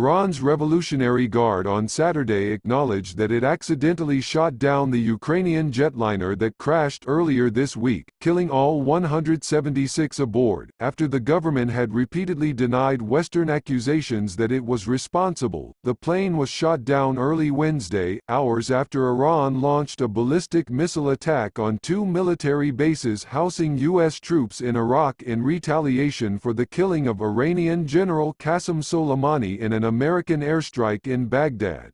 Iran's Revolutionary Guard on Saturday acknowledged that it accidentally shot down the Ukrainian jetliner that crashed earlier this week, killing all 176 aboard, after the government had repeatedly denied Western accusations that it was responsible. The plane was shot down early Wednesday, hours after Iran launched a ballistic missile attack on two military bases housing U.S. troops in Iraq in retaliation for the killing of Iranian General Qasem Soleimani in an American airstrike in Baghdad.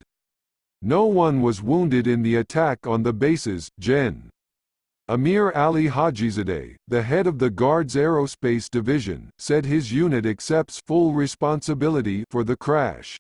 No one was wounded in the attack on the bases. Gen. Amir Ali Hajizadeh, the head of the Guard's Aerospace Division, said his unit accepts full responsibility for the crash.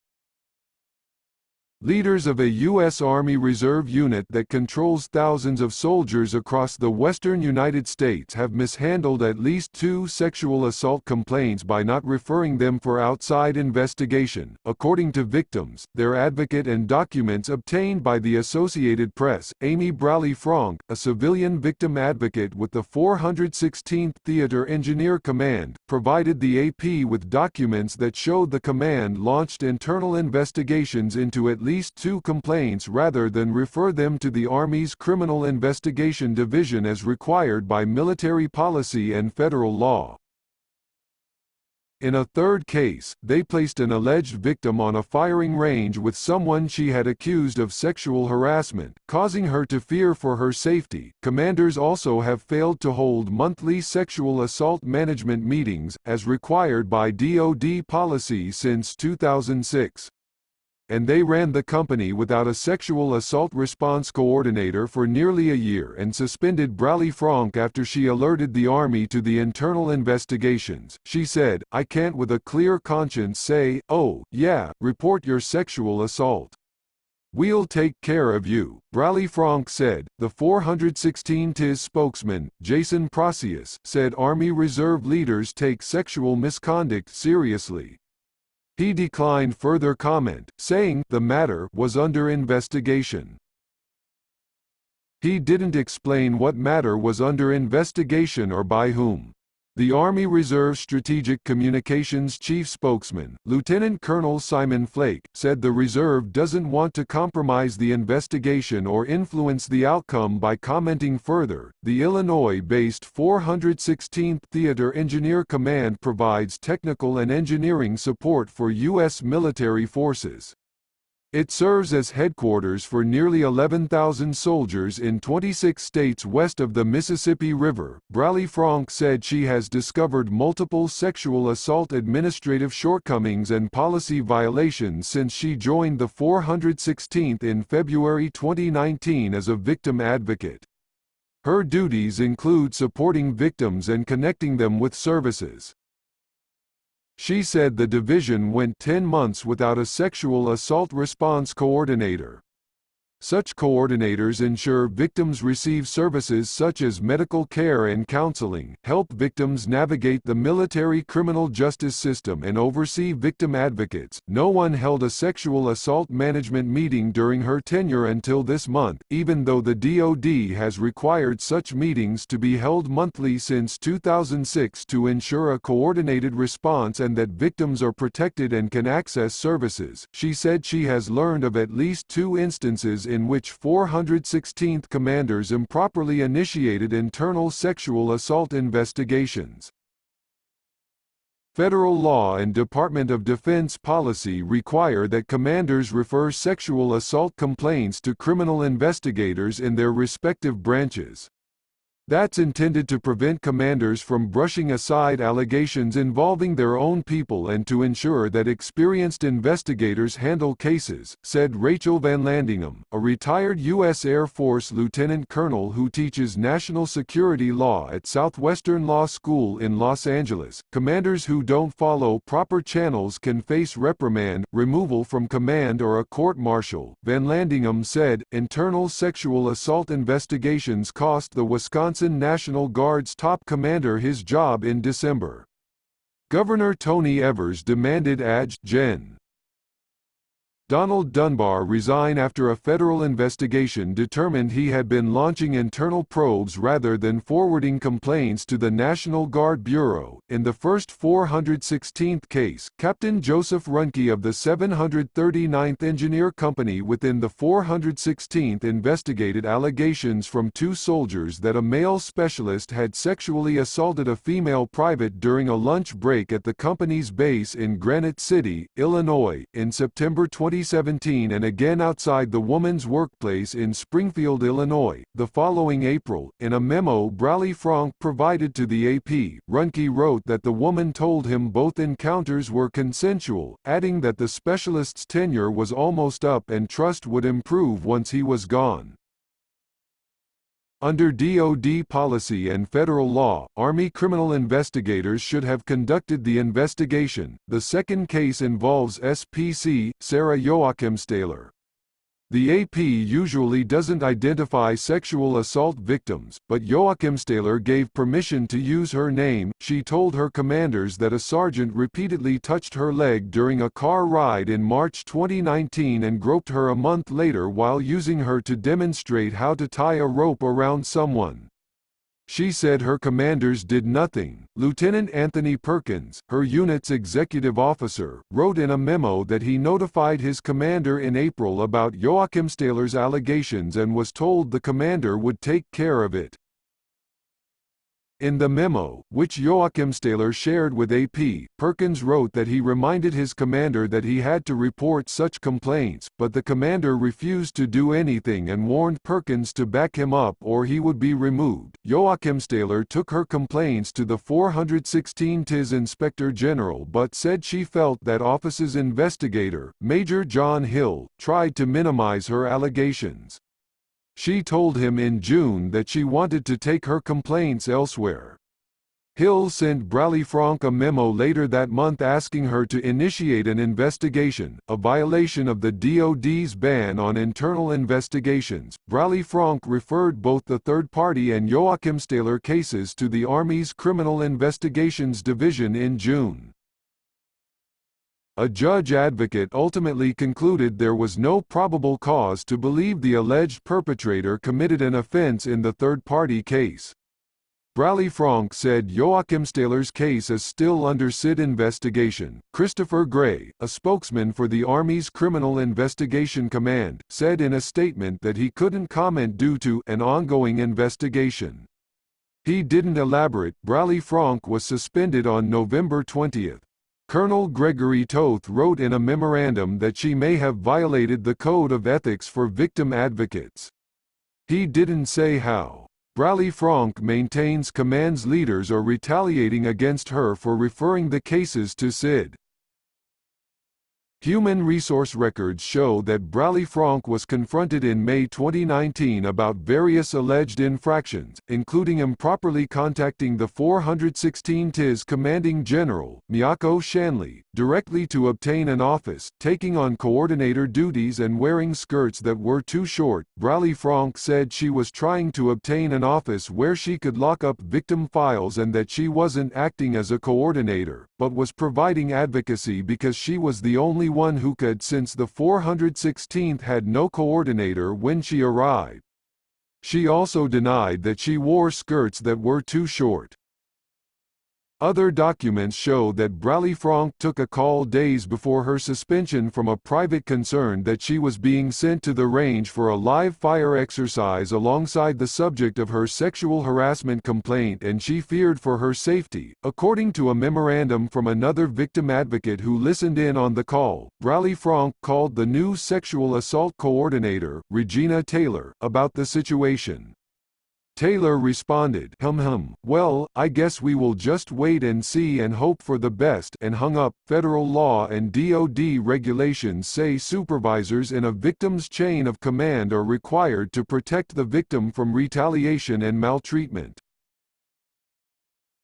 Leaders of a U.S. Army Reserve unit that controls thousands of soldiers across the western United States have mishandled at least 2 sexual assault complaints by not referring them for outside investigation, according to victims, their advocate, and documents obtained by the Associated Press. Amy Braley Franck, a civilian victim advocate with the 416th Theater Engineer Command, provided the AP with documents that showed the command launched internal investigations into at least 2 complaints rather than refer them to the Army's Criminal Investigation Division as required by military policy and federal law. In a third case, they placed an alleged victim on a firing range with someone she had accused of sexual harassment, causing her to fear for her safety. Commanders also have failed to hold monthly sexual assault management meetings, as required by DoD policy since 2006. And they ran the company without a sexual assault response coordinator for nearly a year and suspended Braley Franck after she alerted the Army to the internal investigations. She said, "I can't with a clear conscience say, oh, yeah, report your sexual assault. We'll take care of you," Braley Franck said. The 416th spokesman, Jason Proseus, said Army Reserve leaders take sexual misconduct seriously. He declined further comment, saying the matter was under investigation. He didn't explain what matter was under investigation or by whom. The Army Reserve Strategic Communications Chief Spokesman, Lieutenant Colonel Simon Flake, said the Reserve doesn't want to compromise the investigation or influence the outcome by commenting further. The Illinois-based 416th Theater Engineer Command provides technical and engineering support for U.S. military forces. It serves as headquarters for nearly 11,000 soldiers in 26 states west of the Mississippi River. Braley Franck said she has discovered multiple sexual assault administrative shortcomings and policy violations since she joined the 416th in February 2019 as a victim advocate. Her duties include supporting victims and connecting them with services. She said the division went 10 months without a sexual assault response coordinator. Such coordinators ensure victims receive services such as medical care and counseling, help victims navigate the military criminal justice system, and oversee victim advocates. No one held a sexual assault management meeting during her tenure until this month, even though the DoD has required such meetings to be held monthly since 2006 to ensure a coordinated response and that victims are protected and can access services. She said she has learned of at least 2 instances in which 416th commanders improperly initiated internal sexual assault investigations. Federal law and Department of Defense policy require that commanders refer sexual assault complaints to criminal investigators in their respective branches. That's intended to prevent commanders from brushing aside allegations involving their own people and to ensure that experienced investigators handle cases, said Rachel Van Landingham, a retired U.S. Air Force lieutenant colonel who teaches national security law at Southwestern Law School in Los Angeles. Commanders who don't follow proper channels can face reprimand, removal from command, or a court-martial. Van Landingham said, internal sexual assault investigations cost the Wisconsin National Guard's top commander his job in December. Governor Tony Evers demanded Gen. Donald Dunbar resign after a federal investigation determined he had been launching internal probes rather than forwarding complaints to the National Guard Bureau. In the first 416th case, Captain Joseph Runke of the 739th Engineer Company within the 416th investigated allegations from two soldiers that a male specialist had sexually assaulted a female private during a lunch break at the company's base in Granite City, Illinois, in September 2017 and again outside the woman's workplace in Springfield, Illinois, the following April. In a memo Braley Franck provided to the AP, Runke wrote that the woman told him both encounters were consensual, adding that the specialist's tenure was almost up and trust would improve once he was gone. Under DoD policy and federal law, Army criminal investigators should have conducted the investigation. The second case involves SPC Sarah Joachimsthaler. The AP usually doesn't identify sexual assault victims, but Joachimsthaler gave permission to use her name. She told her commanders that a sergeant repeatedly touched her leg during a car ride in March 2019 and groped her a month later while using her to demonstrate how to tie a rope around someone. She said her commanders did nothing. Lieutenant Anthony Perkins, her unit's executive officer, wrote in a memo that he notified his commander in April about Joachimsthaler's allegations and was told the commander would take care of it. In the memo, which Joachimsthaler shared with AP, Perkins wrote that he reminded his commander that he had to report such complaints, but the commander refused to do anything and warned Perkins to back him up or he would be removed. Joachimsthaler took her complaints to the 416 TIS Inspector General but said she felt that office's investigator, Major John Hill, tried to minimize her allegations. She told him in June that she wanted to take her complaints elsewhere. Hill sent Braley Franck a memo later that month asking her to initiate an investigation, a violation of the DoD's ban on internal investigations. Braley Franck referred both the third-party and Joachimsthaler cases to the Army's Criminal Investigations Division in June. A judge advocate ultimately concluded there was no probable cause to believe the alleged perpetrator committed an offense in the third-party case. Braley Franck said Joachimsthaler's case is still under SID investigation. Christopher Gray, a spokesman for the Army's Criminal Investigation Command, said in a statement that he couldn't comment due to an ongoing investigation. He didn't elaborate. Braley Franck was suspended on November 20. Colonel Gregory Toth wrote in a memorandum that she may have violated the Code of Ethics for victim advocates. He didn't say how. Braley Franck maintains command's leaders are retaliating against her for referring the cases to SID. Human resource records show that Braley Franck was confronted in May 2019 about various alleged infractions, including improperly contacting the 416 TIS Commanding General, Miyako Shanley, directly to obtain an office, taking on coordinator duties and wearing skirts that were too short. Braley Franck said she was trying to obtain an office where she could lock up victim files and that she wasn't acting as a coordinator, but was providing advocacy because she was the only one who could, since the 416th had no coordinator when she arrived. She also denied that she wore skirts that were too short. Other documents show that Braley Franck took a call days before her suspension from a private concern that she was being sent to the range for a live fire exercise alongside the subject of her sexual harassment complaint and she feared for her safety. According to a memorandum from another victim advocate who listened in on the call, Braley Franck called the new sexual assault coordinator, Regina Taylor, about the situation. Taylor responded, "Well, I guess we will just wait and see and hope for the best," and hung up. Federal law and DoD regulations say supervisors in a victim's chain of command are required to protect the victim from retaliation and maltreatment.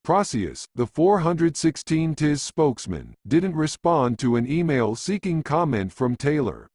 Proseus, the 416 TIS spokesman, didn't respond to an email seeking comment from Taylor.